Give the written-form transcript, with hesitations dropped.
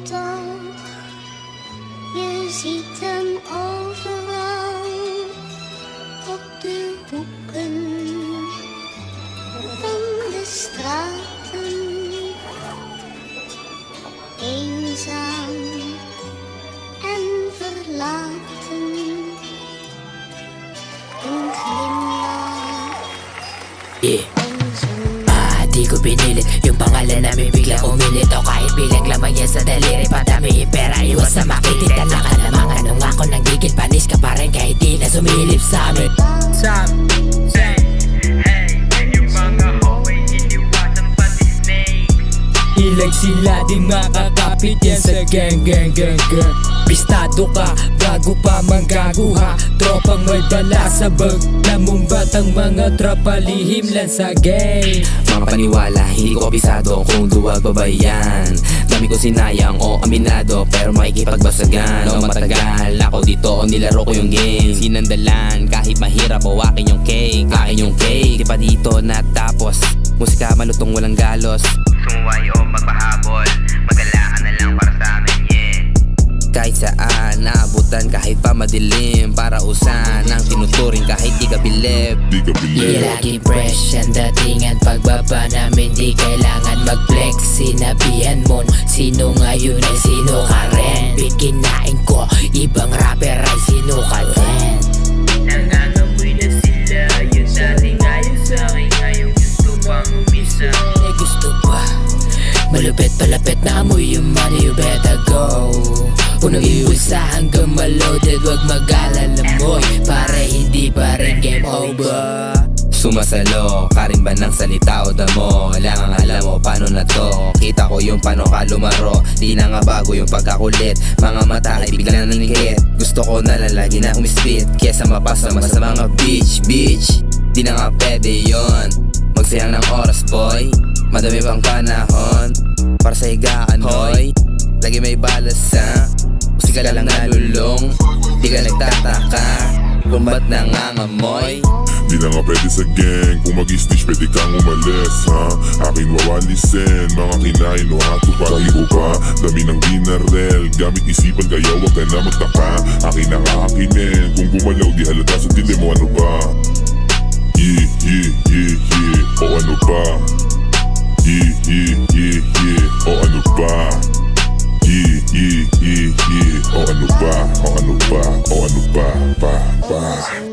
temps. Je ziet hem overal op de hoeken van de straten. Eenzaam en verlaten. Een glimlach. Yeah. Di ko pinilit yung pangalan namin biglang umilit. O kahit bilang lamang yan sa daliri, padami yung pera, iwas sa makitit. Dala ka namang anong ako nagigil, panis ka pa rin kahit di na sumilip sa amin. Hey, yan yung mga hoey, iniwasan pati snake. Ilag sila di makakapit yan sa gang. Pistado ka bago pa manggaguha, tropang may dala sa bag. Namong batang mga tropa lihim lang sa gang. Mga paniwala, hindi ko pisado kung duwag pa ba yan. Dami ko sinayang o aminado, pero makikipagbasagan o matagal. Ako dito o nilaro ko yung game, sinandalan kahit mahirap o akin yung cake. Akin yung cake, di pa dito natapos. Musika malutong walang galos. Sumuway o magpahabol, magalaan na lang para sa amin, yeah. Kahit saan, naabutan kahit pa madilim. Para usan ang tinuturing kahit di ka bilib. Lagi fresh ang datingan, pagbaba namin di kailangan mag-flex. Sinabihan mo sino ngayon ay sino ka rin. Biginain ko, ibang rapper ay sino ka din. Nangangamoy na sila, yung dati ngayon sa'kin, ngayon gusto pang umisa. Eh gusto pa, malupit palapit na amoy yung money, you better go. Unang iusa hanggang maloaded, wag mag-alala mo, para hindi pa rin game over. Sumasalo, ka rin ba ng salita o damo? Kailangan alam mo paano na to. Kita ko yung paano ka lumaro, di na nga bago yung pagkakulit. Mga mata ay biglang naningkit. Gusto ko na lang lagi na umispit, kesa mapasama sa mga bitch. Di na nga pwede yun, magsayang ng oras boy. Madami pang panahon para sa higaan hoy. Lagi may balas ha, musika lang nalulong. Di ka nagtataka kung ba't nangangamoy. Di na nga pwede sa gang, kung mag-snitch pwede kang umalis ha. Akin wawalisin, mga kinain o hato pa. Ibo pa, dami ng dinarel, gamit isipan kaya wag ka na magtaka. Akin ang aakinin, kung gumalaw di halata sa dilim mo ano ba. Yeah, o ano ba. Yeah, o ano ba. Yeah, o ano ba, o ano ba, o ano ba.